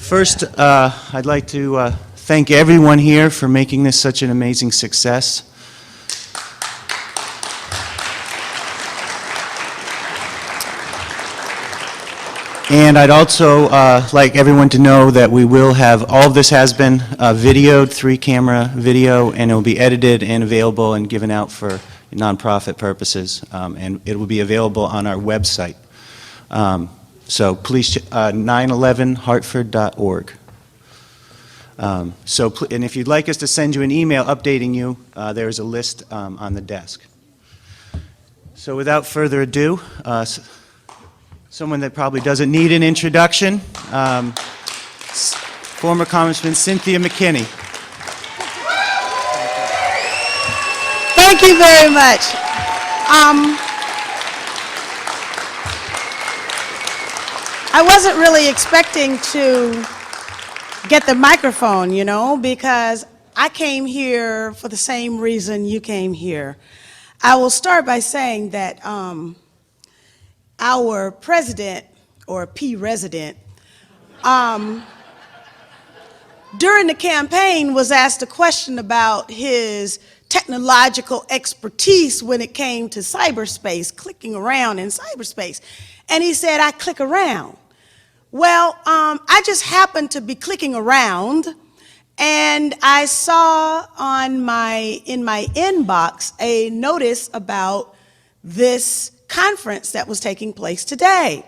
First, I'd like to thank everyone here for making this such an amazing success. And I'd also like everyone to know that we will have, all of this has been videoed, 3-camera video, and it will be edited and available and given out for nonprofit purposes, and it will be available on our website. So please, 911hartford.org. And if you'd like us to send you an email updating you, there's a list on the desk. So without further ado, someone that probably doesn't need an introduction, former Congressman Cynthia McKinney. Thank you very much. I wasn't really expecting to get the microphone, you know, because I came here for the same reason you came here. I will start by saying that our president, or P-resident, during the campaign was asked a question about his technological expertise when it came to cyberspace, clicking around in cyberspace. And he said, I click around. Well, I just happened to be clicking around, and I saw in my inbox a notice about this conference that was taking place today.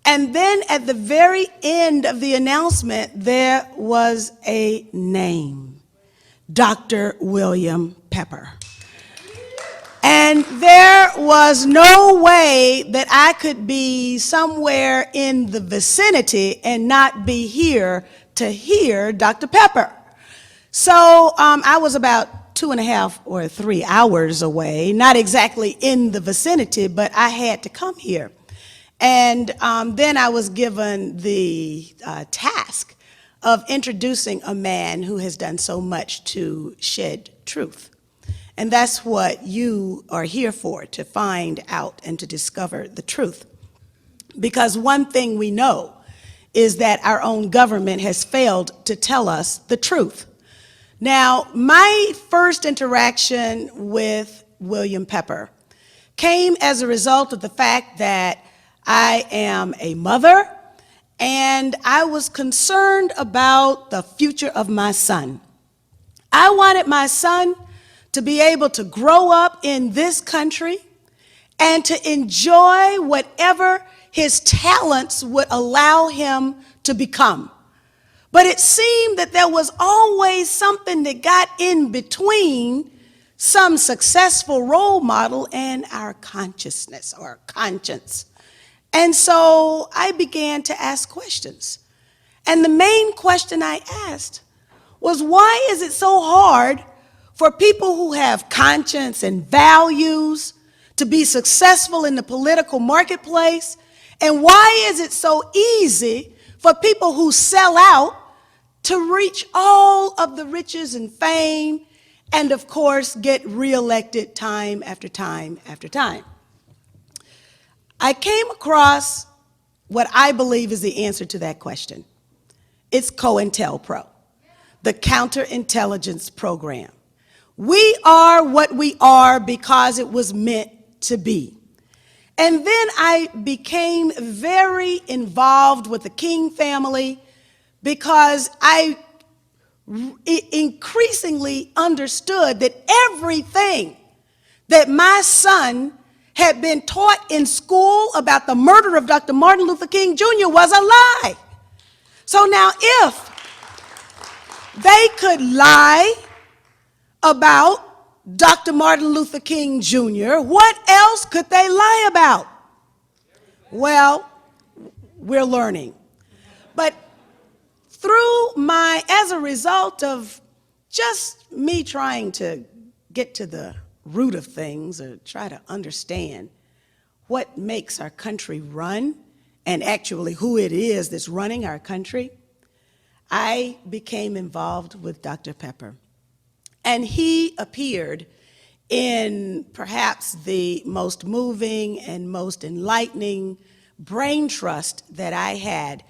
And then at the very end of the announcement, there was a name, Dr. William Pepper. And there was no way that I could be somewhere in the vicinity and not be here to hear Dr. Pepper. So I was about 2.5 or 3 hours away, not exactly in the vicinity, but I had to come here. And then I was given the task of introducing a man who has done so much to shed truth. And that's what you are here for, to find out and to discover the truth. Because one thing we know is that our own government has failed to tell us the truth. Now, my first interaction with William Pepper came as a result of the fact that I am a mother, and I was concerned about the future of my son. I wanted my son to be able to grow up in this country and to enjoy whatever his talents would allow him to become. But it seemed that there was always something that got in between some successful role model and our consciousness or conscience. And so I began to ask questions. And the main question I asked was, why is it so hard for people who have conscience and values to be successful in the political marketplace? And why is it so easy for people who sell out to reach all of the riches and fame and, of course, get reelected time after time after time? I came across what I believe is the answer to that question. It's COINTELPRO, the Counterintelligence Program. We are what we are because it was meant to be. And then I became very involved with the King family because I increasingly understood that everything that my son had been taught in school about the murder of Dr. Martin Luther King Jr. was a lie. So now if they could lie about Dr. Martin Luther King Jr., what else could they lie about? Well, we're learning. But as a result of just me trying to get to the root of things or try to understand what makes our country run and actually who it is that's running our country, I became involved with Dr. Pepper. And he appeared in perhaps the most moving and most enlightening brain trust that I had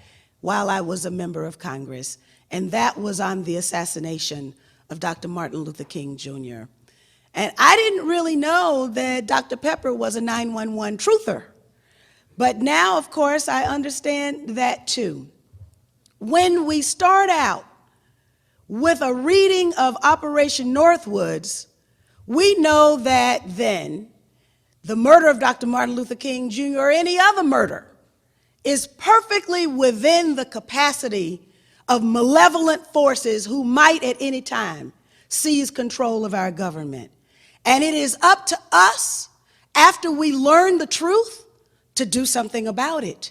while I was a member of Congress, and that was on the assassination of Dr. Martin Luther King Jr. And I didn't really know that Dr. Pepper was a 911 truther. But now, of course, I understand that too. When we start out with a reading of Operation Northwoods, we know that then the murder of Dr. Martin Luther King Jr. or any other murder is perfectly within the capacity of malevolent forces who might at any time seize control of our government. And it is up to us, after we learn the truth, to do something about it.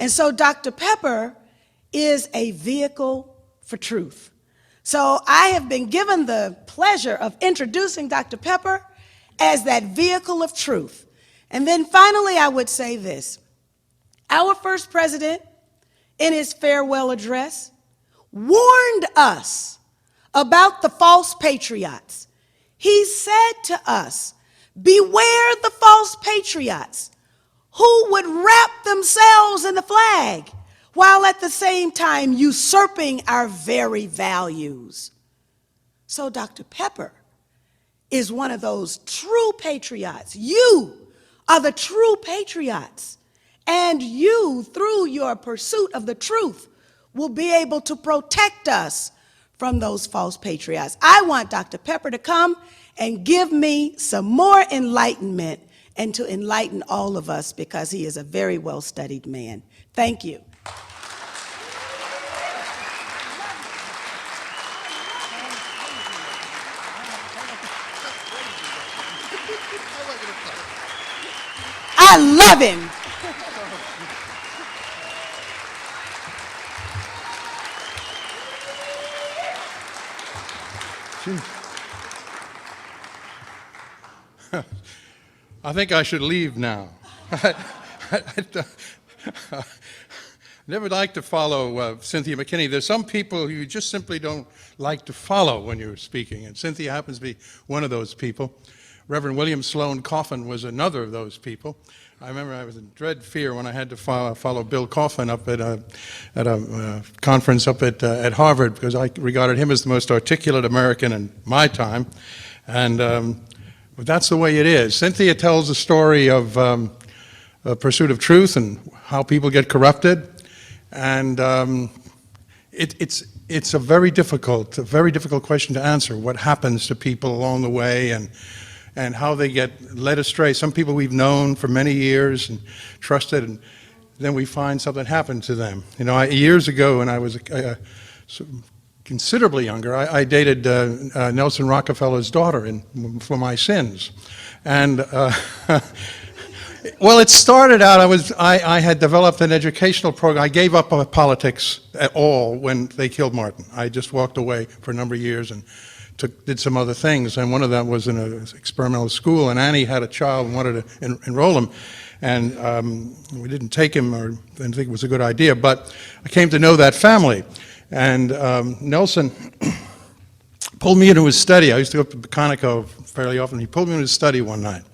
And so Dr. Pepper is a vehicle for truth. So I have been given the pleasure of introducing Dr. Pepper as that vehicle of truth. And then finally, I would say this. Our first president, in his farewell address, warned us about the false patriots. He said to us, beware the false patriots who would wrap themselves in the flag while at the same time usurping our very values. So Dr. Pepper is one of those true patriots. You are the true patriots. And you, through your pursuit of the truth, will be able to protect us from those false patriots. I want Dr. Pepper to come and give me some more enlightenment and to enlighten all of us, because he is a very well-studied man. Thank you. I love him. I think I should leave now. I never like to follow Cynthia McKinney. There's some people you just simply don't like to follow when you're speaking, and Cynthia happens to be one of those people. Reverend William Sloane Coffin was another of those people. I remember I was in dread fear when I had to follow Bill Coffin up at a conference up at Harvard, because I regarded him as the most articulate American in my time, and but that's the way it is. Cynthia tells the story of a pursuit of truth and how people get corrupted, and it's a very difficult question to answer. What happens to people along the way, and how they get led astray. Some people we've known for many years and trusted, and then we find something happened to them. You know, years ago when I was considerably younger, I dated Nelson Rockefeller's daughter for my sins. And well, it started out, I had developed an educational program. I gave up politics at all when they killed Martin. I just walked away for a number of years and did some other things, and one of them was in an experimental school, and Annie had a child and wanted to enroll him, and we didn't take him or didn't think it was a good idea, but I came to know that family, and Nelson pulled me into his study. I used to go up to Baconico fairly often. He pulled me into his study one night,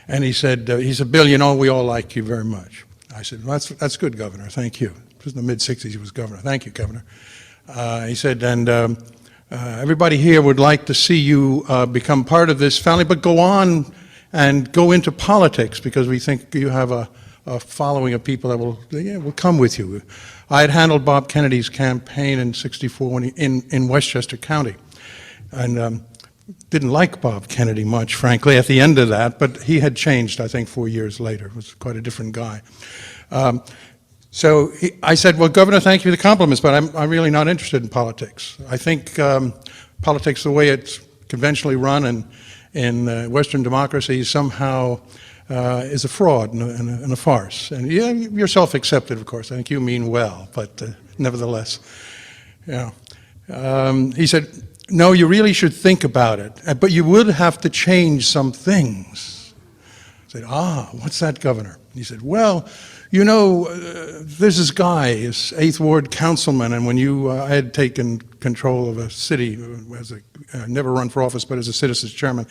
and he said, Bill, you know, we all like you very much. I said, well, that's good, Governor, thank you. It was in the mid-'60s he was governor. Thank you, Governor. He said, and everybody here would like to see you become part of this family, but go on and go into politics, because we think you have a following of people that will come with you. I had handled Bob Kennedy's campaign in '64 in Westchester County, and didn't like Bob Kennedy much, frankly, at the end of that, but he had changed, I think, 4 years later. He was quite a different guy. So I said, well, Governor, thank you for the compliments, but I'm really not interested in politics. I think politics, the way it's conventionally run in Western democracies, somehow is a fraud and a farce. And you're self-accepted, of course. I think you mean well, but nevertheless. Yeah. He said, no, you really should think about it, but you would have to change some things. I said, what's that, Governor? He said, well, you know, there's this guy, this 8th Ward councilman, and when I had taken control of a city, as never run for office, but as a citizen's chairman,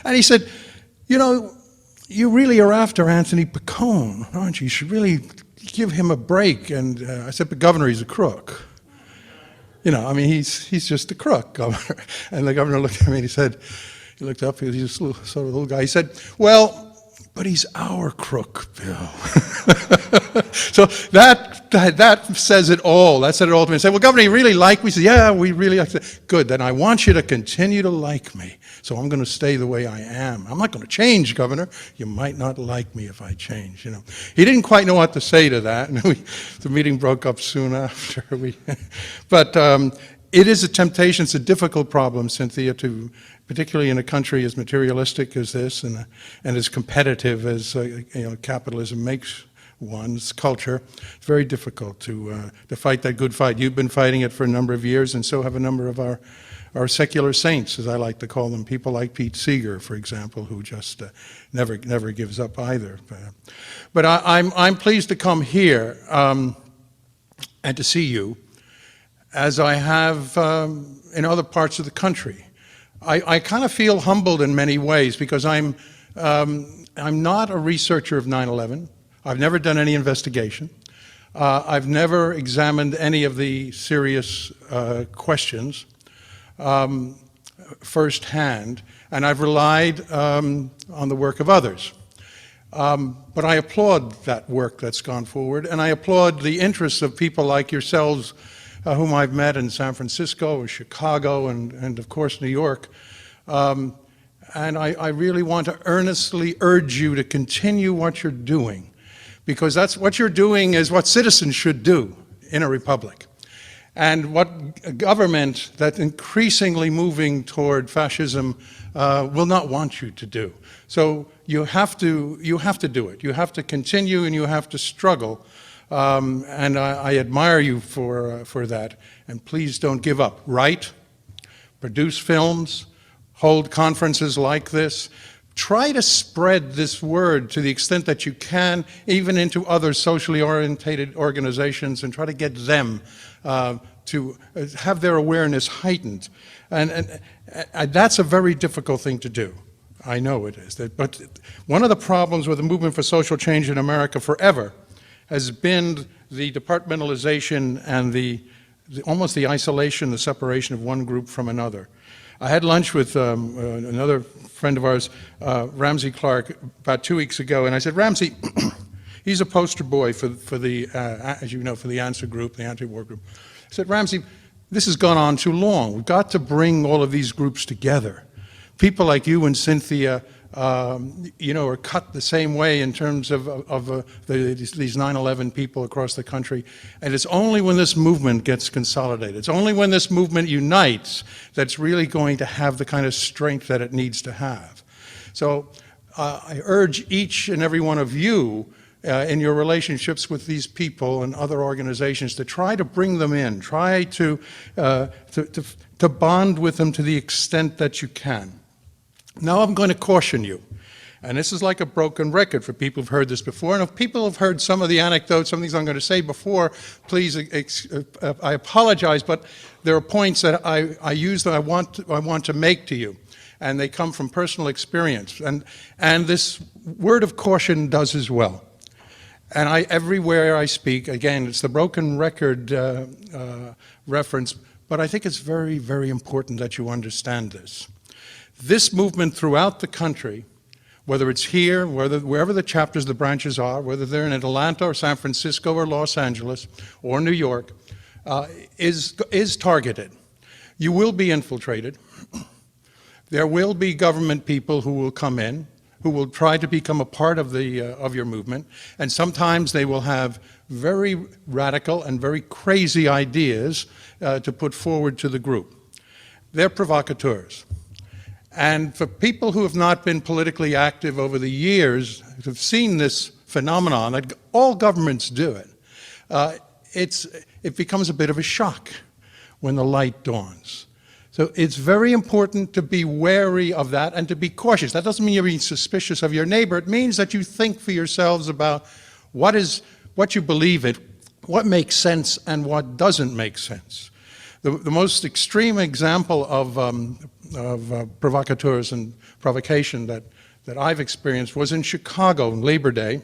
and he said, you know, you really are after Anthony Picone, aren't you? You should really give him a break. And I said, but Governor, he's a crook. You know, I mean, he's just a crook, Governor. And the governor looked at me and he looked up, he's a sort of little guy. He said, well, but he's our crook, Bill. So that says it all. That said it all to me. I said, well, Governor, you really like me? He said, yeah, we really like it. Good, then I want you to continue to like me. So I'm going to stay the way I am. I'm not going to change, Governor. You might not like me if I change, you know. He didn't quite know what to say to that. And the meeting broke up soon after. But it is a temptation. It's a difficult problem, Cynthia, particularly in a country as materialistic as this and as competitive as capitalism makes one's culture. It's very difficult to fight that good fight. You've been fighting it for a number of years, and so have a number of our secular saints, as I like to call them, people like Pete Seeger, for example, who just never gives up either. But I'm pleased to come here and to see you, as I have in other parts of the country. I kind of feel humbled in many ways because I'm not a researcher of 9/11. I've never done any investigation. I've never examined any of the serious questions firsthand, and I've relied on the work of others. But I applaud that work that's gone forward, and I applaud the interests of people like yourselves, whom I've met in San Francisco or Chicago and of course New York. And I really want to earnestly urge you to continue what you're doing, because that's what you're doing is what citizens should do in a republic. And what a government that's increasingly moving toward fascism will not want you to do. So you have to do it. You have to continue and you have to struggle. And I admire you for that. And please don't give up. Write, produce films, hold conferences like this. Try to spread this word to the extent that you can, even into other socially oriented organizations, and try to get them to have their awareness heightened. And that's a very difficult thing to do. I know it is. But one of the problems with the movement for social change in America forever has been the departmentalization and almost the isolation, the separation of one group from another. I had lunch with another friend of ours, Ramsey Clark, about 2 weeks ago, and I said, Ramsey, he's a poster boy for the, as you know, for the ANSWER group, the anti-war group. I said, Ramsey, this has gone on too long. We've got to bring all of these groups together. People like you and Cynthia, are cut the same way in terms of these 9/11 people across the country. And it's only when this movement gets consolidated, it's only when this movement unites that's really going to have the kind of strength that it needs to have. So I urge each and every one of you in your relationships with these people and other organizations to try to bring them in, try to bond with them to the extent that you can. Now I'm going to caution you, and this is like a broken record for people who've heard this before, and if people have heard some of the anecdotes, some of things I'm going to say before, please, I apologize, but there are points that I use that I want to make to you, and they come from personal experience, and this word of caution does as well. And everywhere I speak, again, it's the broken record reference, but I think it's very, very important that you understand this. This movement throughout the country, whether it's here, wherever the chapters, the branches are, whether they're in Atlanta or San Francisco or Los Angeles or New York, is targeted. You will be infiltrated. There will be government people who will come in, who will try to become a part of your movement, and sometimes they will have very radical and very crazy ideas to put forward to the group. They're provocateurs. And for people who have not been politically active over the years, have seen this phenomenon, that all governments do it, it becomes a bit of a shock when the light dawns. So it's very important to be wary of that and to be cautious. That doesn't mean you're being suspicious of your neighbor. It means that you think for yourselves about what you believe in, what makes sense and what doesn't make sense. The most extreme example of provocateurs and provocation that I've experienced was in Chicago on Labor Day.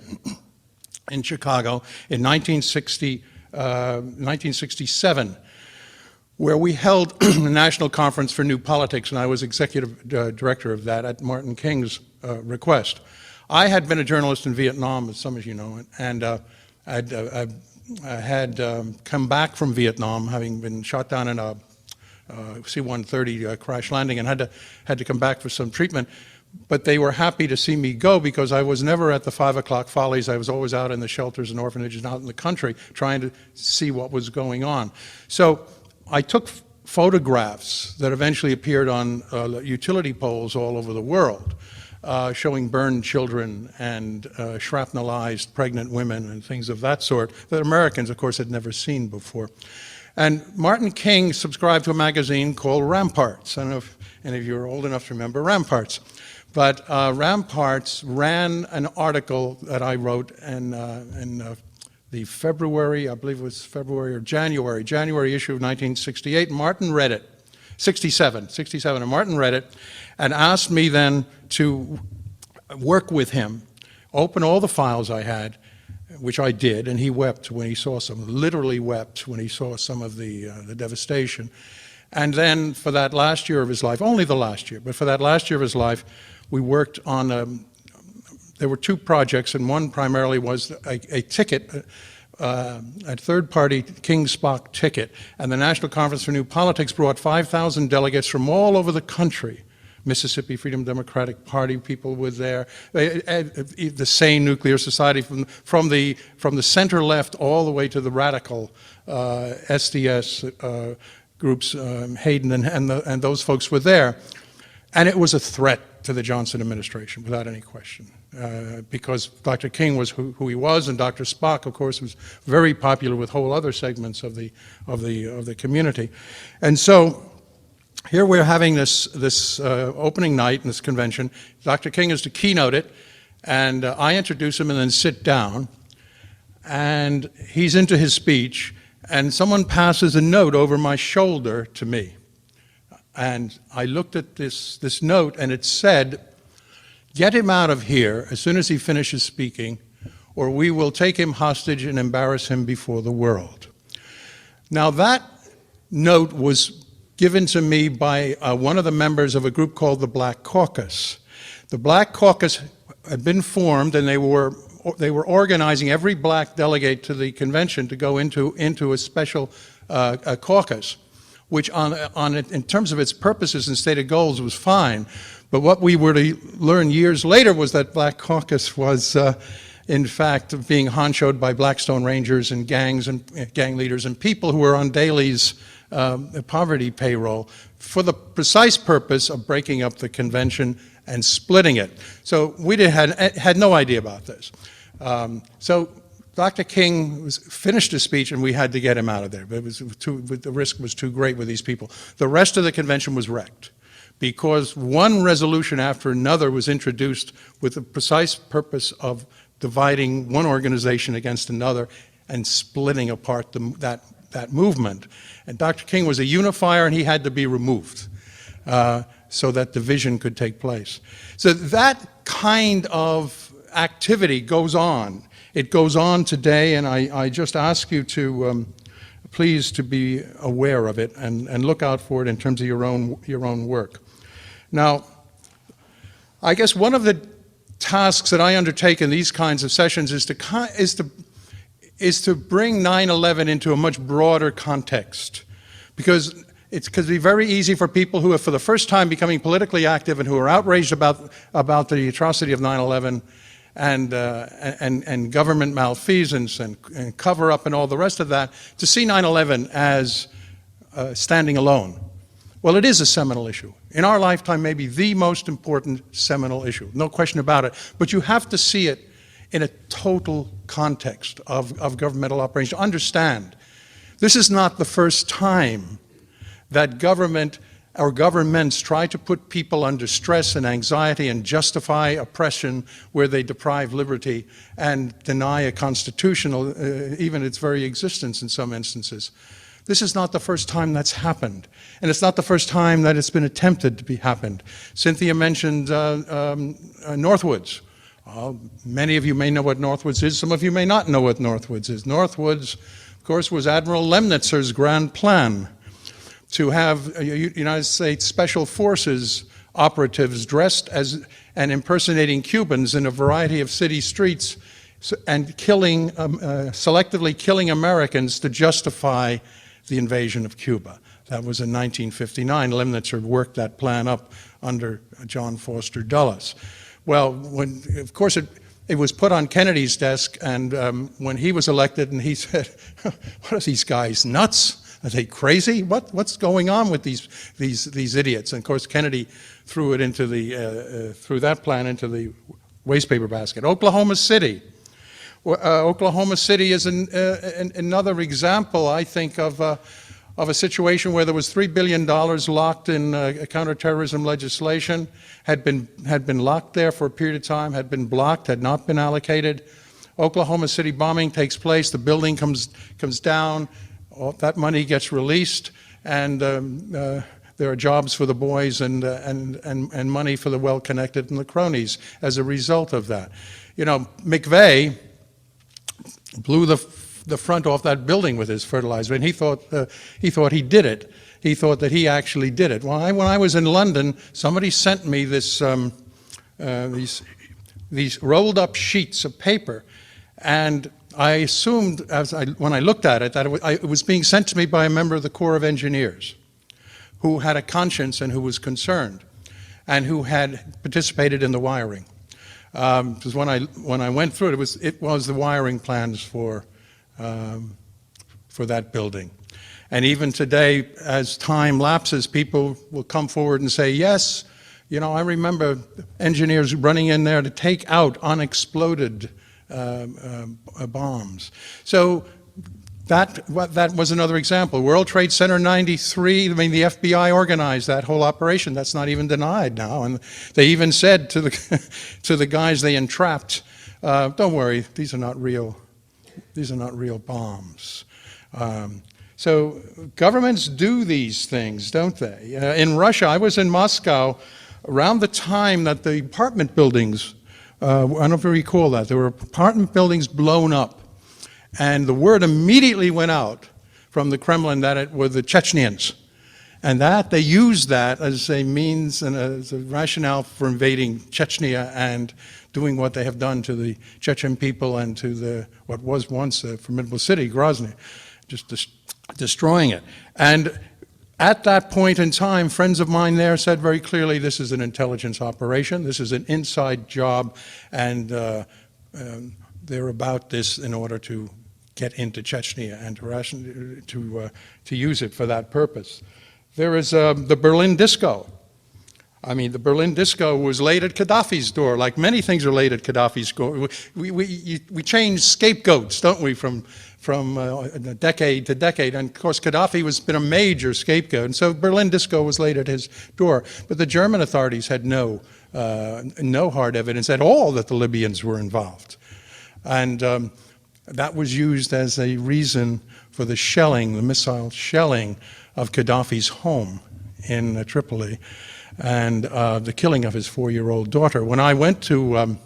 in Chicago in 1967, where we held a national conference for new politics, and I was executive director of that at Martin King's request. I had been a journalist in Vietnam, as some of you know, and I had come back from Vietnam, having been shot down in a C-130 crash landing, and had to come back for some treatment. But they were happy to see me go because I was never at the 5 o'clock follies. I was always out in the shelters and orphanages and out in the country trying to see what was going on. So I took photographs that eventually appeared on utility poles all over the world, showing burned children and shrapnelized pregnant women and things of that sort that Americans, of course, had never seen before. And Martin King subscribed to a magazine called Ramparts. I don't know if any of you are old enough to remember Ramparts. But Ramparts ran an article that I wrote in the February, I believe it was February or January issue of 1968. And Martin read it, 67, and Martin read it and asked me then to work with him, open all the files I had, which I did, and he wept when he saw some, literally wept when he saw some of the devastation. And then for that last year of his life, only the last year, but for that last year of his life, we worked on, there were two projects, and one primarily was a ticket, a third-party King Spock ticket. And the National Conference for New Politics brought 5,000 delegates from all over the country. Mississippi Freedom Democratic Party people were there, the sane Nuclear Society from the center left all the way to the radical SDS groups, Hayden and those folks were there. And it was a threat to the Johnson administration, without any question, because Dr. King was who he was, and Dr. Spock, of course, was very popular with whole other segments of the community. And so here we're having this opening night in this convention. Dr. King is to keynote it, and I introduce him and then sit down, and he's into his speech, and someone passes a note over my shoulder to me. And I looked at this note, and it said, "Get him out of here as soon as he finishes speaking, or we will take him hostage and embarrass him before the world." Now that note was given to me by one of the members of a group called the Black Caucus. The Black Caucus had been formed, and they were organizing every black delegate to the convention to go into a special caucus, which in terms of its purposes and stated goals was fine. But what we were to learn years later was that Black Caucus was, in fact, being honchoed by Blackstone Rangers and gangs and gang leaders and people who were on Daley's poverty payroll for the precise purpose of breaking up the convention and splitting it. So we had no idea about this. So Dr. King finished his speech, and we had to get him out of there. But the risk was too great with these people. The rest of the convention was wrecked because one resolution after another was introduced with the precise purpose of dividing one organization against another and splitting apart that movement. And Dr. King was a unifier, and he had to be removed so that division could take place. So that kind of activity goes on. It goes on today, and I just ask you to please to be aware of it and look out for it in terms of your own work. Now, I guess one of the tasks that I undertake in these kinds of sessions is to bring 9/11 into a much broader context, because it could be very easy for people who are for the first time becoming politically active and who are outraged about the atrocity of 9/11 and government malfeasance and cover-up and all the rest of that, to see 9/11 as standing alone. Well, it is a seminal issue. In our lifetime, maybe the most important seminal issue, no question about it. But you have to see it in a total context of governmental operation. Understand, this is not the first time that government or governments try to put people under stress and anxiety and justify oppression where they deprive liberty and deny a constitutional, even its very existence in some instances. This is not the first time that's happened, and it's not the first time that it's been attempted to be happened. Cynthia mentioned Northwoods. Many of you may know what Northwoods is. Some of you may not know what Northwoods is. Northwoods, of course, was Admiral Lemnitzer's grand plan to have United States Special Forces operatives dressed as and impersonating Cubans in a variety of city streets and selectively killing Americans to justify the invasion of Cuba. That was in 1959. Lemnitzer worked that plan up under John Foster Dulles. Well, of course, it was put on Kennedy's desk, and when he was elected, and he said, "What are these guys, nuts? Are they crazy? What's going on with these idiots?" And of course, Kennedy threw it into threw that plan into the wastepaper basket. Oklahoma City. Oklahoma City is another example, I think, of a situation where there was $3 billion locked in counterterrorism legislation, had been locked there for a period of time, had been blocked, had not been allocated. Oklahoma City bombing takes place, the building comes down, all that money gets released, and there are jobs for the boys and money for the well-connected and the cronies as a result of that. You know, McVeigh blew the front off that building with his fertilizer, and he thought he did it. He thought that he actually did it. When I was in London, somebody sent me these rolled up sheets of paper, and I assumed, when I looked at it, that it was being sent to me by a member of the Corps of Engineers who had a conscience and who was concerned, and who had participated in the wiring. Because when I went through it, it was the wiring plans for that building. And even today, as time lapses, people will come forward and say, yes, you know, I remember engineers running in there to take out unexploded bombs. So that was another example. World Trade Center 93, I mean, the FBI organized that whole operation. That's not even denied now. And they even said to the guys they entrapped, don't worry, these are not real bombs. So governments do these things, don't they? In Russia, I was in Moscow around the time that the apartment buildings, I don't know if you recall that, there were apartment buildings blown up. And the word immediately went out from the Kremlin that it were the Chechens. And that they used that as a means and as a rationale for invading Chechnya and doing what they have done to the Chechen people and to what was once a formidable city, Grozny, just destroying it. And at that point in time, friends of mine there said very clearly, this is an intelligence operation, this is an inside job, and they're about this in order to get into Chechnya and to use it for that purpose. There is the Berlin Disco. I mean, the Berlin Disco was laid at Gaddafi's door, like many things are laid at Gaddafi's door. We change scapegoats, don't we, from decade to decade. And of course, Gaddafi has been a major scapegoat, and so Berlin Disco was laid at his door. But the German authorities had no hard evidence at all that the Libyans were involved. And that was used as a reason for the shelling, the missile shelling of Gaddafi's home in Tripoli, and the killing of his 4-year-old daughter. When I went to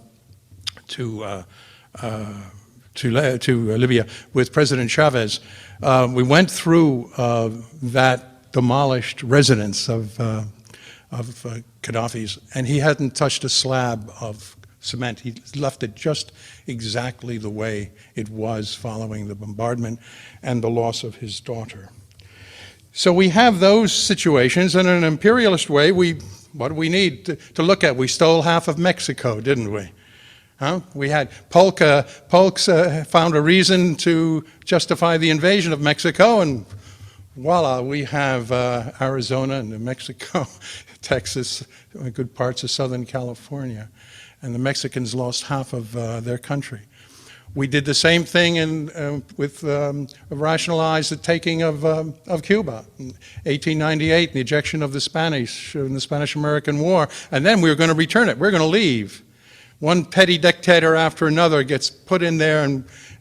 Libya with President Chavez, we went through that demolished residence of Gaddafi's, and he hadn't touched a slab of cement. He left it just exactly the way it was following the bombardment and the loss of his daughter. So we have those situations, and in an imperialist way, what do we need to look at? We stole half of Mexico, didn't we? Huh? We had Polks found a reason to justify the invasion of Mexico, and voila, we have Arizona, New Mexico, Texas, good parts of Southern California, and the Mexicans lost half of their country. We did the same thing rationalized the taking of Cuba in 1898, the ejection of the Spanish in the Spanish-American War, and then we were going to return it. We're going to leave. One petty dictator after another gets put in there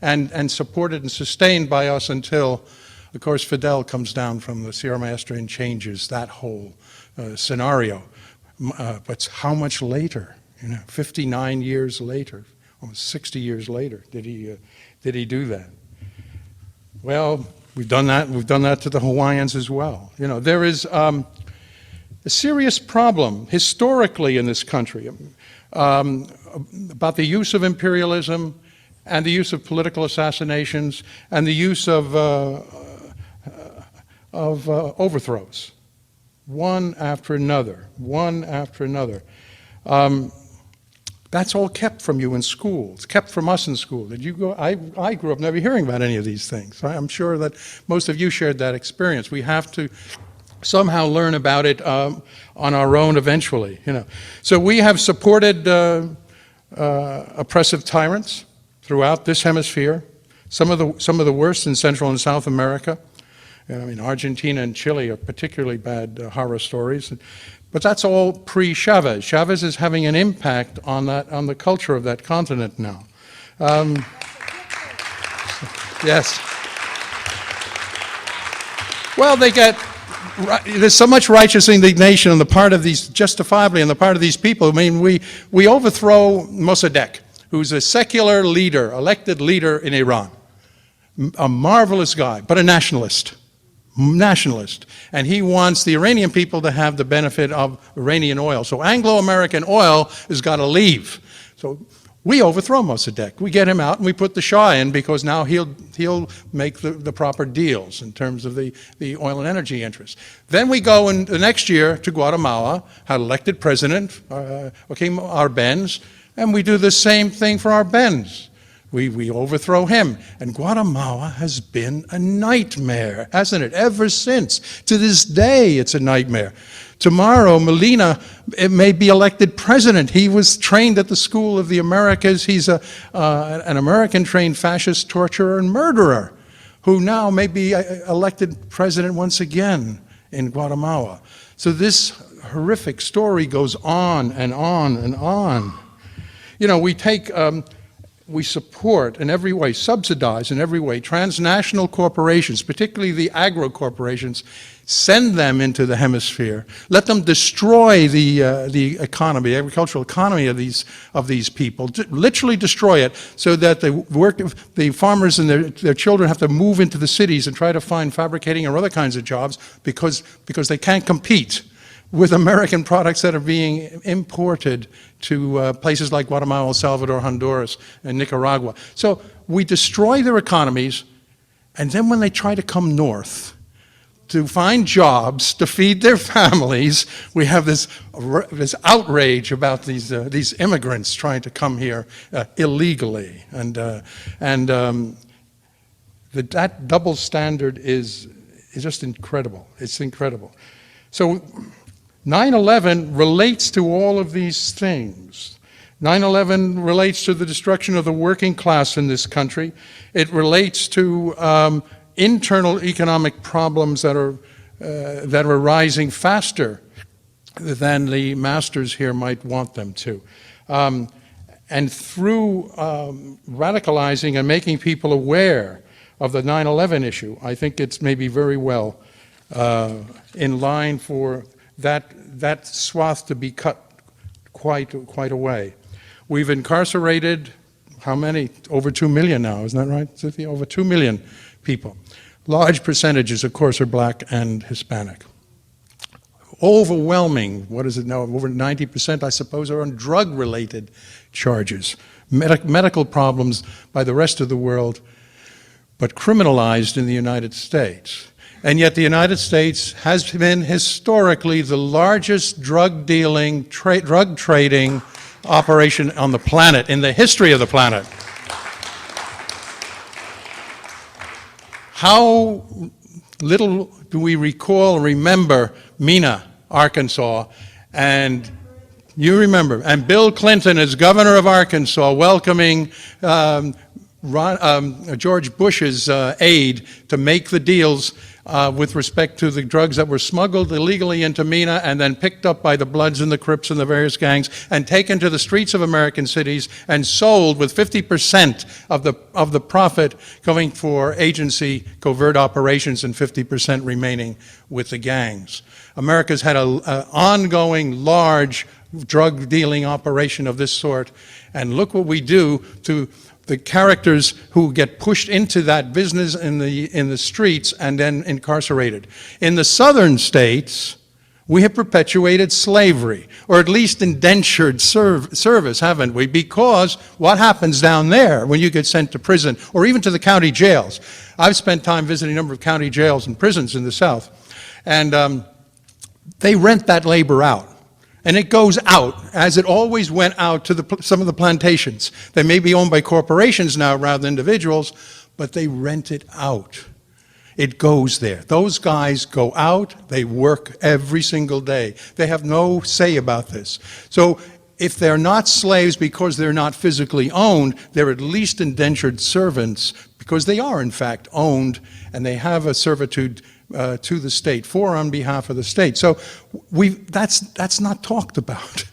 and supported and sustained by us until, of course, Fidel comes down from the Sierra Maestra and changes that whole scenario. But how much later? 59 years later, almost 60 years later, did he do that? Well, we've done that. We've done that to the Hawaiians as well. There is a serious problem historically in this country about the use of imperialism and the use of political assassinations and the use of overthrows, one after another, one after another. That's all kept from you in school. It's kept from us in school. Did you go? I grew up never hearing about any of these things. I'm sure that most of you shared that experience. We have to somehow learn about it on our own eventually. So we have supported oppressive tyrants throughout this hemisphere. Some of the worst in Central and South America. Argentina and Chile are particularly bad horror stories. But that's all pre-Chavez. Chavez is having an impact on the culture of that continent now. Yes. Well, there's so much righteous indignation on the part of these, justifiably on the part of these people. We overthrow Mossadegh, who's a secular leader, elected leader in Iran. A marvelous guy, but a nationalist. And he wants the Iranian people to have the benefit of Iranian oil. So Anglo-American oil has got to leave. So we overthrow Mossadegh. We get him out and we put the Shah in because now he'll make the proper deals in terms of the oil and energy interests. Then we go in the next year to Guatemala, had elected president, Joaquim Arbenz, and we do the same thing for Arbenz. We overthrow him. And Guatemala has been a nightmare, hasn't it? Ever since. To this day, it's a nightmare. Tomorrow, Molina may be elected president. He was trained at the School of the Americas. He's an American-trained fascist torturer and murderer who now may be elected president once again in Guatemala. So this horrific story goes on and on and on. We support in every way, subsidize in every way, transnational corporations, particularly the agro-corporations, send them into the hemisphere, let them destroy the economy, the agricultural economy of these people, literally destroy it so that the farmers and their children have to move into the cities and try to find fabricating or other kinds of jobs because they can't compete with American products that are being imported to places like Guatemala, El Salvador, Honduras, and Nicaragua. So we destroy their economies, and then when they try to come north to find jobs to feed their families, we have this outrage about these immigrants trying to come here illegally, and that double standard is just incredible. It's incredible. So 9/11 relates to all of these things. 9/11 relates to the destruction of the working class in this country. It relates to internal economic problems that are rising faster than the masters here might want them to. And through radicalizing and making people aware of the 9/11 issue, I think it's maybe very well in line for that swath to be cut quite away. We've incarcerated, how many? Over 2 million now, isn't that right, Cynthia? Over 2 million people. Large percentages, of course, are black and Hispanic. Overwhelming, what is it now? Over 90%, I suppose, are on drug-related charges. Medical problems by the rest of the world, but criminalized in the United States. And yet the United States has been historically the largest drug-dealing, drug-trading operation on the planet, in the history of the planet. How little do we recall and remember Mena, Arkansas, and you remember, and Bill Clinton as governor of Arkansas welcoming George Bush's aid to make the deals with respect to the drugs that were smuggled illegally into Mena and then picked up by the Bloods and the Crips and the various gangs and taken to the streets of American cities and sold with 50% of the profit going for agency covert operations and 50% remaining with the gangs. America's had an ongoing large drug dealing operation of this sort. And look what we do to the characters who get pushed into that business in the streets and then incarcerated. In the southern states, we have perpetuated slavery, or at least indentured service, haven't we? Because what happens down there when you get sent to prison, or even to the county jails? I've spent time visiting a number of county jails and prisons in the South, and they rent that labor out. And it goes out, as it always went out to some of the plantations. They may be owned by corporations now rather than individuals, but they rent it out. It goes there. Those guys go out, they work every single day. They have no say about this. So if they're not slaves because they're not physically owned, they're at least indentured servants because they are in fact owned and they have a servitude to the state, for on behalf of the state. So that's not talked about.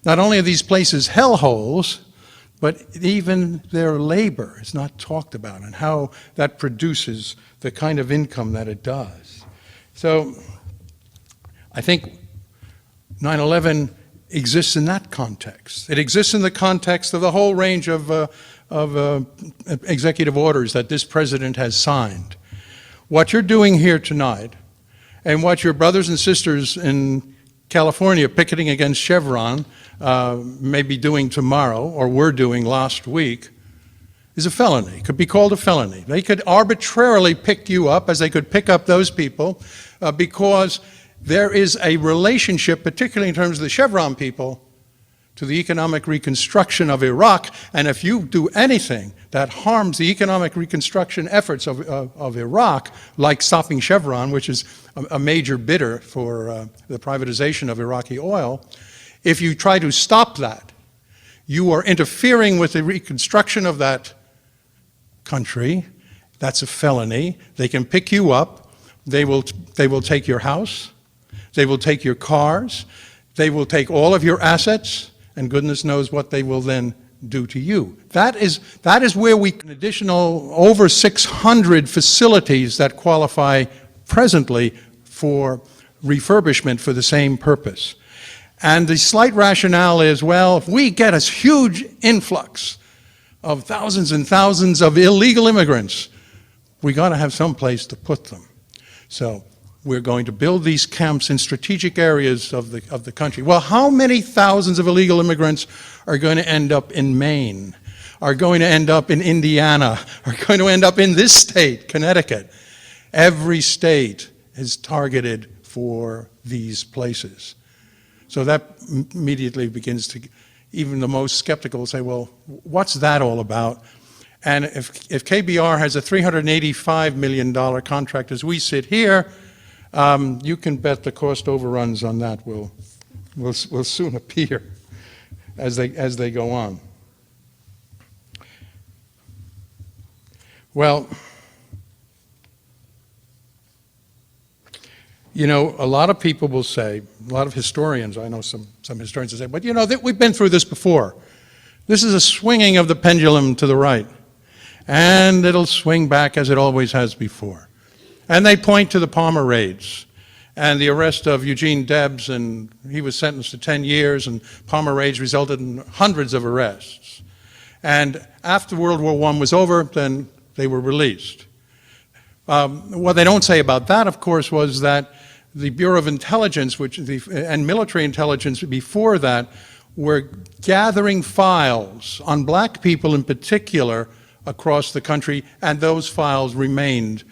Not only are these places hellholes, but even their labor is not talked about and how that produces the kind of income that it does. So I think 9/11 exists in that context. It exists in the context of the whole range of executive orders that this president has signed. What you're doing here tonight, and what your brothers and sisters in California picketing against Chevron may be doing tomorrow, or were doing last week, is a felony. It could be called a felony. They could arbitrarily pick you up, as they could pick up those people, because there is a relationship, particularly in terms of the Chevron people, to the economic reconstruction of Iraq, and if you do anything that harms the economic reconstruction efforts of Iraq, like stopping Chevron, which is a major bidder for the privatization of Iraqi oil, if you try to stop that, you are interfering with the reconstruction of that country. That's a felony. They can pick you up. They will take your house. They will take your cars. They will take all of your assets. And goodness knows what they will then do to you. That is where we can additional over 600 facilities that qualify presently for refurbishment for the same purpose. And the slight rationale is, well, if we get a huge influx of thousands and thousands of illegal immigrants, we got to have some place to put them. So we're going to build these camps in strategic areas of the country. Well, how many thousands of illegal immigrants are going to end up in Maine, are going to end up in Indiana, are going to end up in this state, Connecticut? Every state is targeted for these places. So that immediately begins to, even the most skeptical will say, well, what's that all about? And if KBR has a $385 million contract as we sit here, you can bet the cost overruns on that will soon appear as they go on. Well, you know, a lot of people will say, a lot of historians, I know some historians will say, but you know, we've been through this before. This is a swinging of the pendulum to the right, and it'll swing back as it always has before. And they point to the Palmer raids and the arrest of Eugene Debs, and he was sentenced to 10 years, and Palmer raids resulted in hundreds of arrests. And after World War I was over, then they were released. What they don't say about that, of course, was that the Bureau of Intelligence and military intelligence before that were gathering files on black people in particular across the country, and those files remained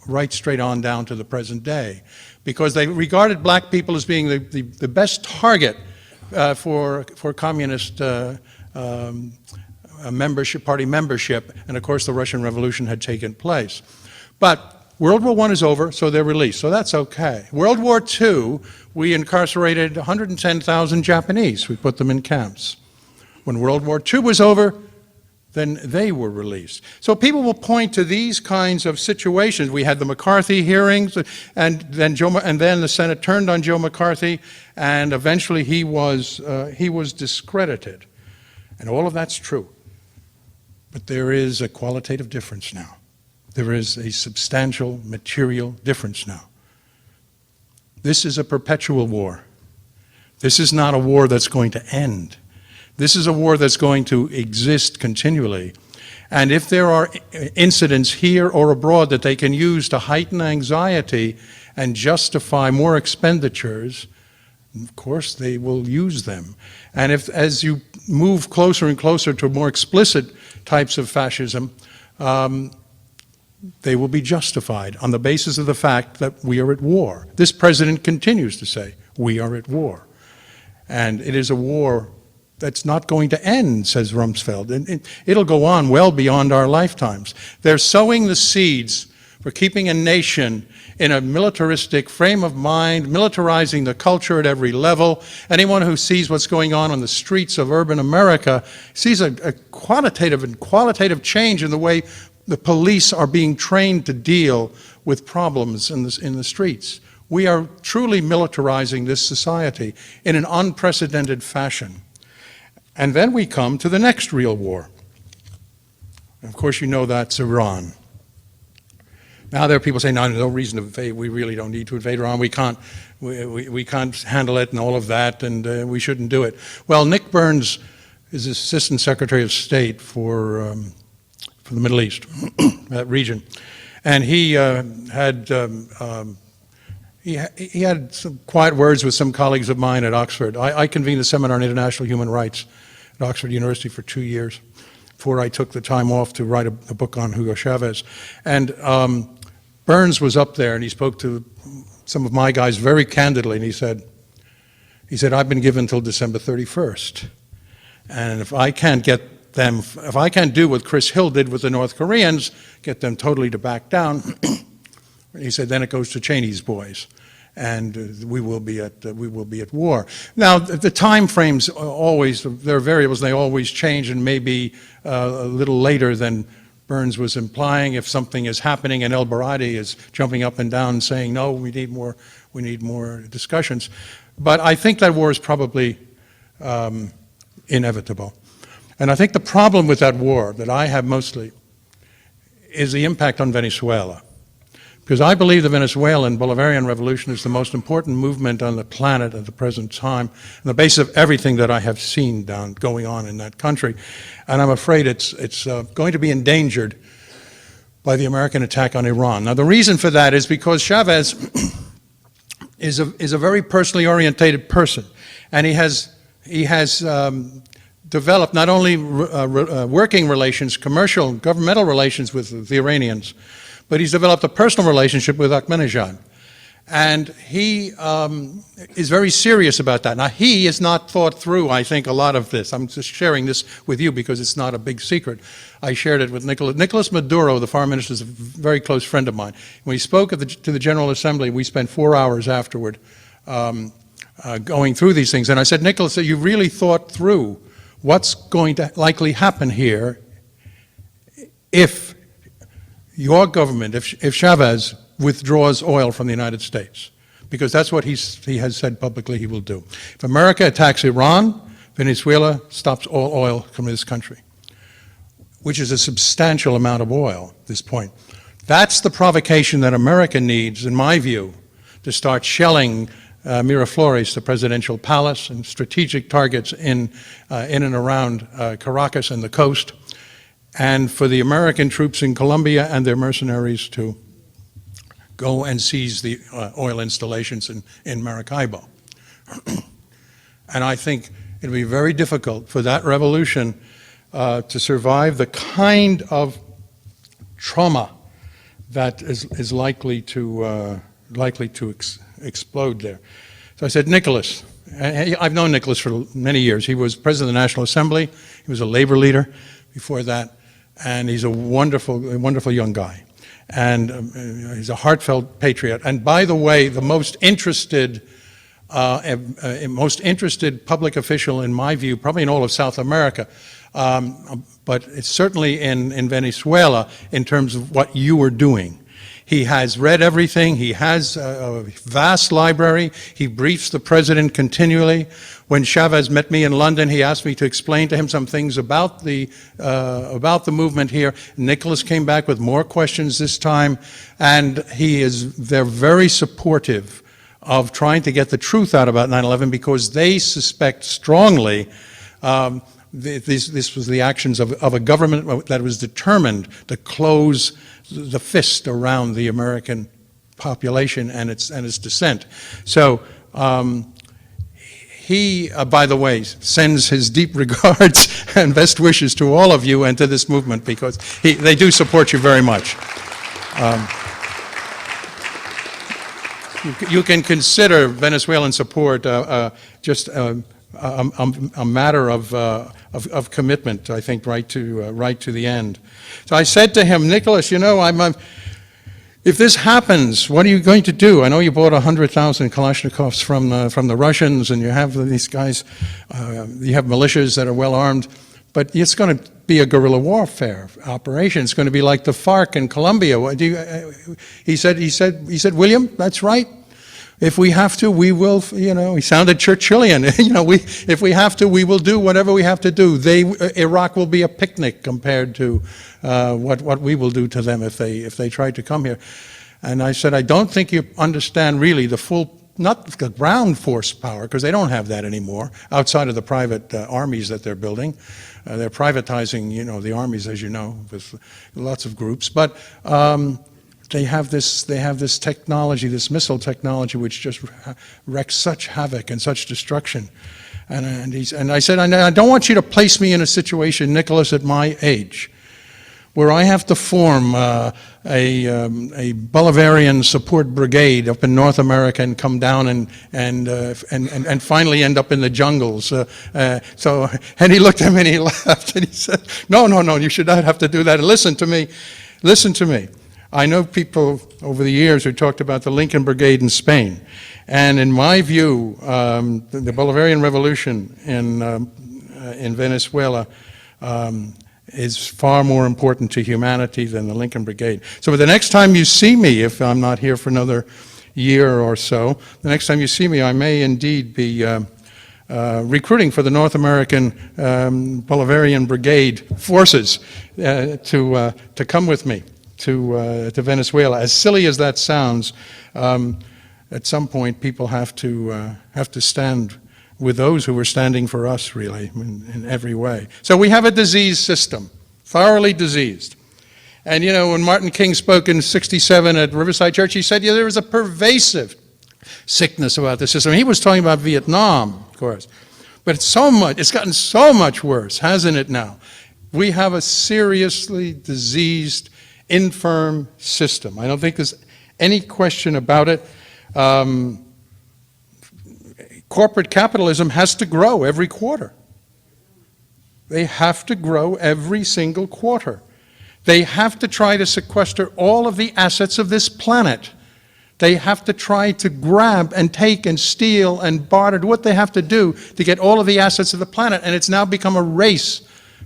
right straight on down to the present day, because they regarded black people as being the best target for communist party membership, and of course the Russian Revolution had taken place. But World War I is over, so they're released, so that's okay. World War II, we incarcerated 110,000 Japanese. We put them in camps. When World War II was over, then they were released. So people will point to these kinds of situations. We had the McCarthy hearings, and then the Senate turned on Joe McCarthy, and eventually he was discredited. And all of that's true. But there is a qualitative difference now. There is a substantial material difference now. This is a perpetual war. This is not a war that's going to end. This is a war that's going to exist continually. And if there are incidents here or abroad that they can use to heighten anxiety and justify more expenditures, of course they will use them. And if, as you move closer and closer to more explicit types of fascism, they will be justified on the basis of the fact that we are at war. This president continues to say, we are at war. And it is a war that's not going to end, says Rumsfeld. And it'll go on well beyond our lifetimes. They're sowing the seeds for keeping a nation in a militaristic frame of mind, militarizing the culture at every level. Anyone who sees what's going on the streets of urban America sees a quantitative and qualitative change in the way the police are being trained to deal with problems in the streets. We are truly militarizing this society in an unprecedented fashion. And then we come to the next real war. And of course, you know that's Iran. Now there are people saying, no reason to invade. We really don't need to invade Iran. We can't handle it and all of that, and we shouldn't do it. Well, Nick Burns is Assistant Secretary of State for the Middle East, that region, and he had some quiet words with some colleagues of mine at Oxford. I convened a seminar on international human rights at Oxford University for 2 years before I took the time off to write a book on Hugo Chavez. And Burns was up there, and he spoke to some of my guys very candidly, and he said, I've been given until December 31st. And if I can't do what Chris Hill did with the North Koreans, get them totally to back down, he said, then it goes to Cheney's boys, and we will be at war. Now, the time frames always, there are variables, they always change, and maybe a little later than Burns was implying. If something is happening and El Baradi is jumping up and down saying, no, we need more discussions. But I think that war is probably inevitable. And I think the problem with that war that I have mostly is the impact on Venezuela. Because I believe the Venezuelan Bolivarian Revolution is the most important movement on the planet at the present time, on the basis of everything that I have seen going on in that country. And I'm afraid it's going to be endangered by the American attack on Iran. Now, the reason for that is because Chavez is a very personally orientated person, and he has developed not only working relations, commercial, governmental relations with the Iranians, but he's developed a personal relationship with Ahmadinejad. And he is very serious about that. Now, he has not thought through, I think, a lot of this. I'm just sharing this with you because it's not a big secret. I shared it with Nicolas. Nicolas Maduro, the foreign minister, is a very close friend of mine. When he spoke to the General Assembly, we spent 4 hours afterward going through these things. And I said, Nicolas, you really thought through what's going to likely happen here if your government, if Chavez withdraws oil from the United States, because that's what he has said publicly he will do. If America attacks Iran, Venezuela stops all oil from this country, which is a substantial amount of oil at this point. That's the provocation that America needs, in my view, to start shelling Miraflores, the presidential palace, and strategic targets in and around Caracas and the coast, and for the American troops in Colombia and their mercenaries to go and seize the oil installations in Maracaibo. And I think it'll be very difficult for that revolution to survive the kind of trauma that is likely to explode there. So I said, Nicolas, I've known Nicolas for many years. He was president of the National Assembly. He was a labor leader before that. And he's a wonderful young guy. And he's a heartfelt patriot. And by the way, the most interested public official, in my view, probably in all of South America, but it's certainly in Venezuela in terms of what you were doing. He has read everything. He has a vast library. He briefs the president continually. When Chavez met me in London, he asked me to explain to him some things about the movement here. Nicolas came back with more questions this time, and they're very supportive of trying to get the truth out about 9/11 because they suspect strongly this was the actions of a government that was determined to close the fist around the American population and its dissent. So he, by the way, sends his deep regards and best wishes to all of you and to this movement because they do support you very much. You can consider Venezuelan support just a matter of commitment, I think, right to the end. So I said to him, Nicholas, you know, if this happens, what are you going to do? I know you bought 100,000 Kalashnikovs from the Russians, and you have these guys, you have militias that are well armed, but it's going to be a guerrilla warfare operation. It's going to be like the FARC in Colombia. He said, William, that's right. If we have to, we will, you know, he sounded Churchillian, you know, if we have to, we will do whatever we have to do. Iraq will be a picnic compared to what we will do to them if they try to come here. And I said, I don't think you understand really the full, not the ground force power, because they don't have that anymore, outside of the private armies that they're building. They're privatizing, you know, the armies, as you know, with lots of groups. But they have this technology, this missile technology, which just wreaks such havoc and such destruction. And I said, I don't want you to place me in a situation, Nicholas, at my age, where I have to form a Bolivarian support brigade up in North America and come down and finally end up in the jungles. And he looked at me and he laughed and he said, no, you should not have to do that. And listen to me. I know people over the years who talked about the Lincoln Brigade in Spain. And in my view, the Bolivarian Revolution in Venezuela is far more important to humanity than the Lincoln Brigade. So the next time you see me, if I'm not here for another year or so, the next time you see me, I may indeed be recruiting for the North American Bolivarian Brigade forces to come with me to Venezuela. As silly as that sounds, at some point people have to stand with those who were standing for us, really, in every way. So we have a diseased system, thoroughly diseased. And you know, when Martin King spoke in '67 at Riverside Church, he said, yeah, there was a pervasive sickness about the system. He was talking about Vietnam, of course. But it's gotten so much worse, hasn't it now? We have a seriously diseased, infirm system. I don't think there's any question about it. Corporate capitalism has to grow every quarter. They have to grow every single quarter. They have to try to sequester all of the assets of this planet. They have to try to grab and take and steal and barter, do what they have to do to get all of the assets of the planet. And it's now become a race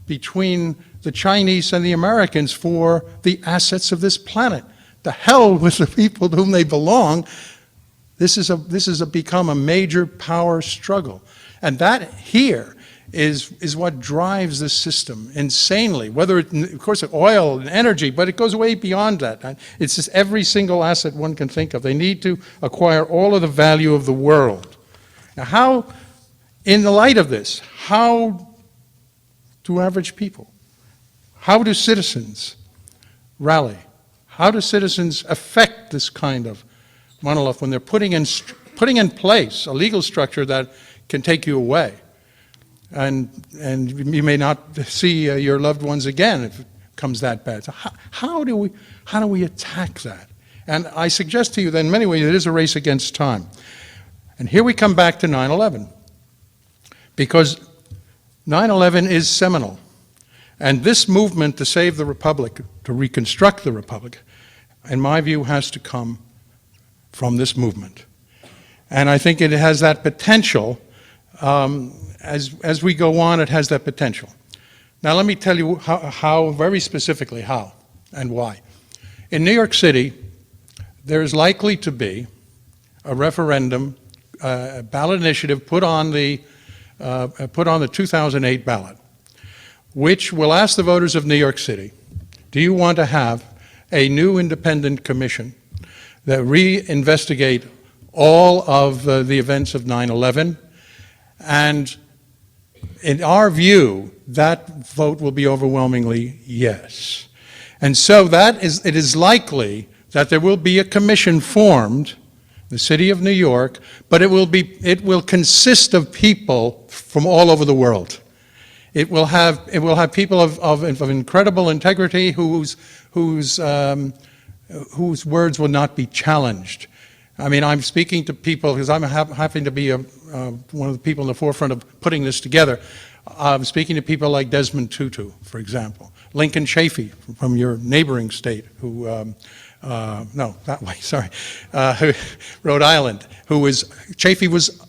between the Chinese and the Americans for the assets of this planet. The hell with the people to whom they belong. This has become a major power struggle. And that here is what drives the system insanely, whether it, of course, oil and energy, but it goes way beyond that. It's just every single asset one can think of. They need to acquire all of the value of the world. Now how, in the light of this, how do average people, how do citizens rally? How do citizens affect this kind of monolith when they're putting in place a legal structure that can take you away? And you may not see your loved ones again if it comes that bad. So how do we attack that? And I suggest to you that in many ways it is a race against time. And here we come back to 9/11. Because 9/11 is seminal. And this movement to save the Republic, to reconstruct the Republic, in my view, has to come from this movement. And I think it has that potential. As we go on, it has that potential. Now let me tell you how, very specifically how and why. In New York City, there is likely to be a referendum, a ballot initiative put on the 2008 ballot, which will ask the voters of New York City, do you want to have a new independent commission that reinvestigate all of the events of 9/11, and in our view, that vote will be overwhelmingly yes. And so it is likely that there will be a commission formed, the City of New York, but it will consist of people from all over the world. It will have people of incredible integrity whose words will not be challenged. I mean, I'm speaking to people, because I'm happy to be one of the people in the forefront of putting this together. I'm speaking to people like Desmond Tutu, for example. Lincoln Chafee from your neighboring state, who, no, that way, sorry, Rhode Island, Chafee was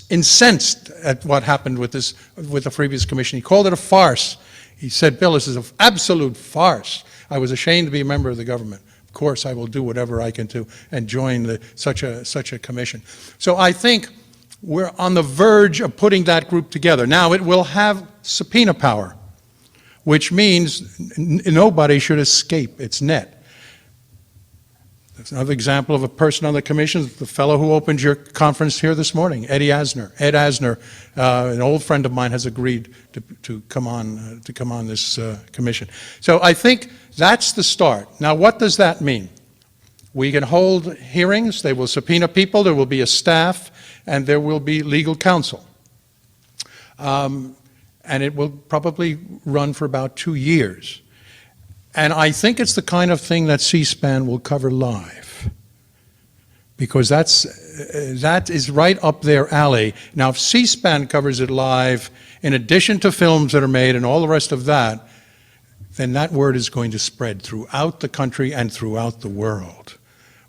incensed at what happened with the previous commission. He called it a farce. He said, Bill, this is an absolute farce. I was ashamed to be a member of the government. Of course, I will do whatever I can do and join such a commission. So I think we're on the verge of putting that group together. Now, it will have subpoena power, which means nobody should escape its net. There's another example of a person on the commission, the fellow who opened your conference here this morning, Ed Asner, an old friend of mine, has agreed to come on this commission. So I think that's the start. Now, what does that mean? We can hold hearings, they will subpoena people, there will be a staff, and there will be legal counsel. And it will probably run for about 2 years. And I think it's the kind of thing that C-SPAN will cover live, because that is right up their alley. Now, if C-SPAN covers it live, in addition to films that are made and all the rest of that, then that word is going to spread throughout the country and throughout the world.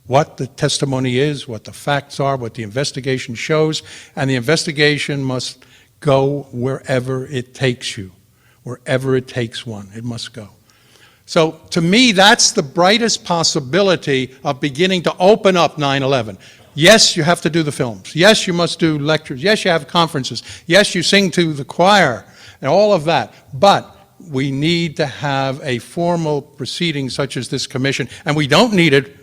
What the testimony is, what the facts are, what the investigation shows, and the investigation must go wherever it takes you, wherever it takes one, it must go. So to me, that's the brightest possibility of beginning to open up 9/11. Yes, you have to do the films. Yes, you must do lectures. Yes, you have conferences. Yes, you sing to the choir and all of that. But we need to have a formal proceeding such as this commission, and we don't need it,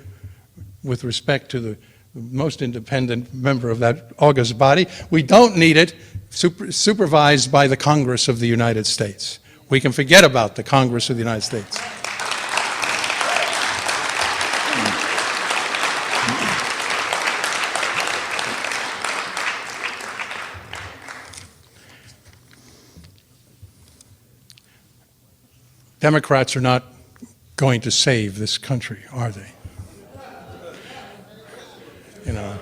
with respect to the most independent member of that august body, we don't need it supervised by the Congress of the United States. We can forget about the Congress of the United States. Democrats are not going to save this country, are they? You know,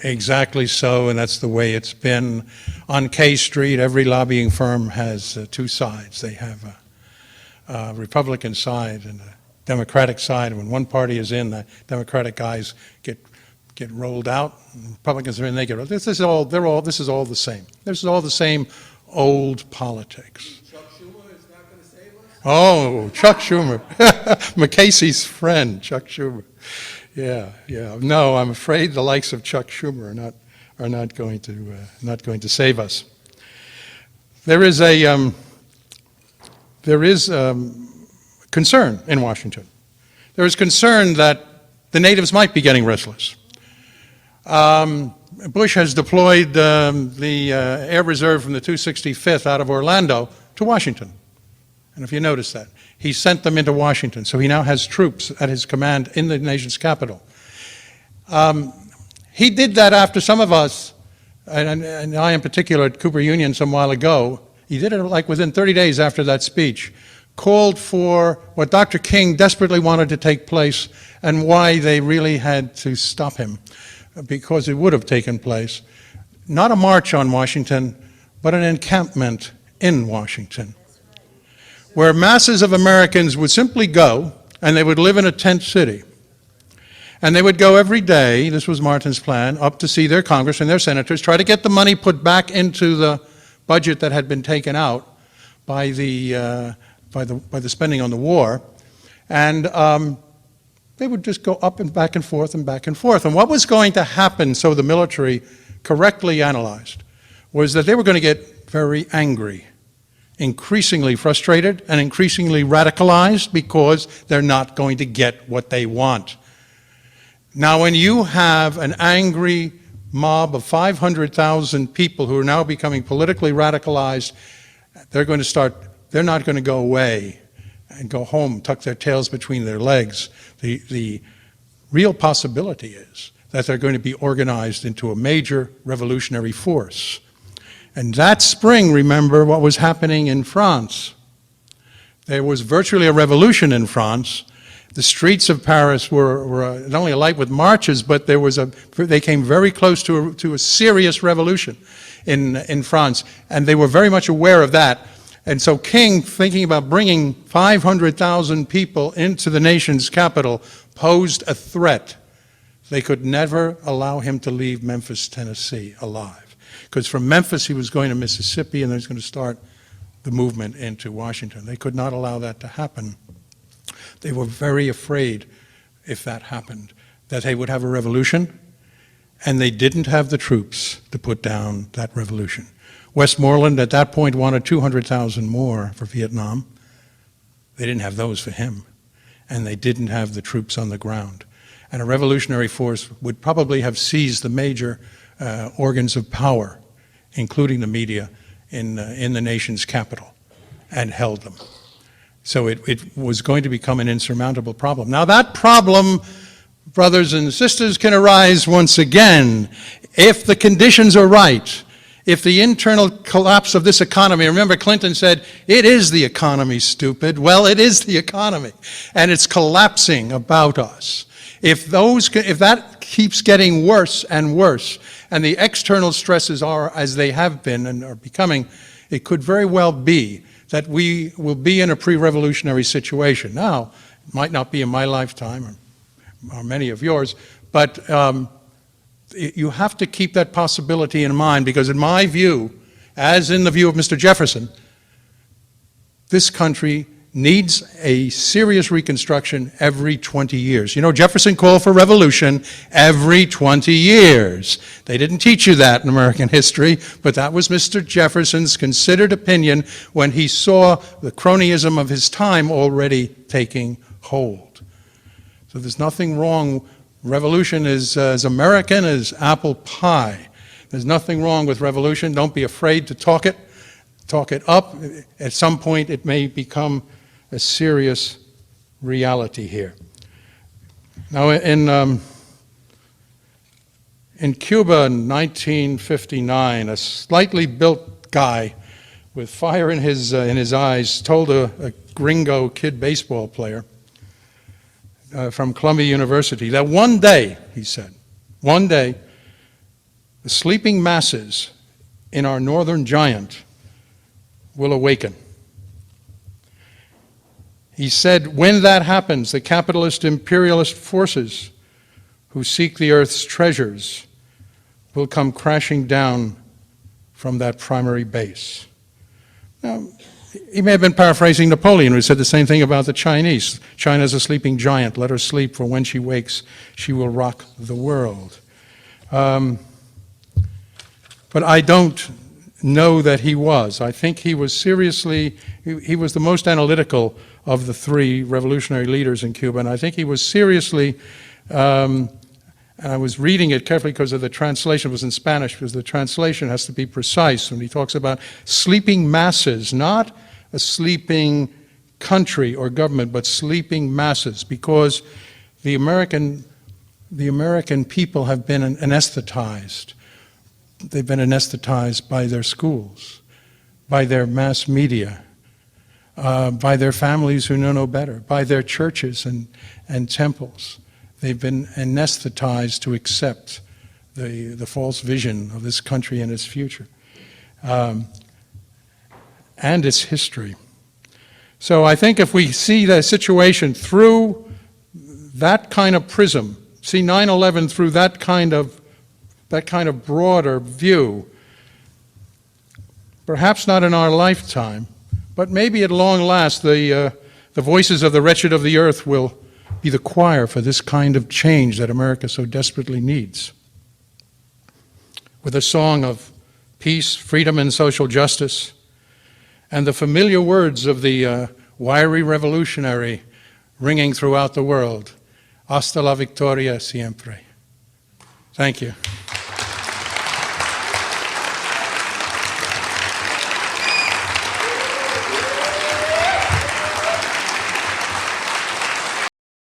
exactly so, and that's the way it's been. On K Street, every lobbying firm has two sides. They have a Republican side and a Democratic side. When one party is in, the Democratic guys get rolled out, and Republicans are in, they get rolled. This is all the same. This is all the same old politics. Oh, Chuck Schumer, McCasey's friend, Chuck Schumer. Yeah. No, I'm afraid the likes of Chuck Schumer are not going to save us. There is concern in Washington. There is concern that the natives might be getting restless. Bush has deployed the Air Reserve from the 265th out of Orlando to Washington. And if you notice that, he sent them into Washington, so he now has troops at his command in the nation's capital. He did that after some of us, and I in particular at Cooper Union some while ago, he did it like within 30 days after that speech, called for what Dr. King desperately wanted to take place and why they really had to stop him, because it would have taken place. Not a march on Washington, but an encampment in Washington, where masses of Americans would simply go, and they would live in a tent city. And they would go every day, this was Martin's plan, up to see their Congress and their senators, try to get the money put back into the budget that had been taken out by the spending on the war. And they would just go up and back and forth and back and forth. And what was going to happen, so the military correctly analyzed, was that they were going to get very angry, increasingly frustrated and increasingly radicalized, because they're not going to get what they want. Now, when you have an angry mob of 500,000 people who are now becoming politically radicalized, they're not going to go away and go home, tuck their tails between their legs. The real possibility is that they're going to be organized into a major revolutionary force. And that spring, remember what was happening in France. There was virtually a revolution in France. The streets of Paris were not only alight with marches, but they came very close to a serious revolution in France, and they were very much aware of that. And so King, thinking about bringing 500,000 people into the nation's capital, posed a threat. They could never allow him to leave Memphis, Tennessee alive, because from Memphis he was going to Mississippi, and he was going to start the movement into Washington. They could not allow that to happen. They were very afraid, if that happened, that they would have a revolution, and they didn't have the troops to put down that revolution. Westmoreland at that point wanted 200,000 more for Vietnam. They didn't have those for him, and they didn't have the troops on the ground. And a revolutionary force would probably have seized the major organs of power, including the media, in the nation's capital, and held them. So it was going to become an insurmountable problem. Now that problem, brothers and sisters, can arise once again if the conditions are right. If the internal collapse of this economy, remember Clinton said, it is the economy, stupid. Well, it is the economy, and it's collapsing about us. If that keeps getting worse and worse, and the external stresses are as they have been and are becoming, it could very well be that we will be in a pre-revolutionary situation. Now, it might not be in my lifetime or many of yours, but you have to keep that possibility in mind, because in my view, as in the view of Mr. Jefferson, this country needs a serious reconstruction every 20 years. You know, Jefferson called for revolution every 20 years. They didn't teach you that in American history, but that was Mr. Jefferson's considered opinion when he saw the cronyism of his time already taking hold. So there's nothing wrong. Revolution is as American as apple pie. There's nothing wrong with revolution. Don't be afraid to talk it up. At some point, it may become a serious reality here. Now, in Cuba in 1959, a slightly built guy with fire in his eyes told a gringo kid baseball player from Columbia University that one day, he said, one day, the sleeping masses in our northern giant will awaken. He said, when that happens, the capitalist imperialist forces who seek the earth's treasures will come crashing down from that primary base. Now, he may have been paraphrasing Napoleon, who said the same thing about the Chinese. China's a sleeping giant. Let her sleep, for when she wakes, she will rock the world. But I don't know that he was. I think he was seriously, he was the most analytical of the three revolutionary leaders in Cuba, and I think he was seriously, and I was reading it carefully because of the translation. It was in Spanish, because the translation has to be precise when he talks about sleeping masses, not a sleeping country or government, but sleeping masses, because the American people have been anesthetized. They've been anesthetized by their schools, by their mass media, by their families who know no better, by their churches and temples. They've been anesthetized to accept the false vision of this country and its future, and its history. So I think if we see the situation through that kind of prism, see 9/11 through that kind of broader view, perhaps not in our lifetime, but maybe at long last the voices of the wretched of the earth will be the choir for this kind of change that America so desperately needs. With a song of peace, freedom, and social justice, and the familiar words of the wiry revolutionary ringing throughout the world, Hasta la victoria siempre. Thank you.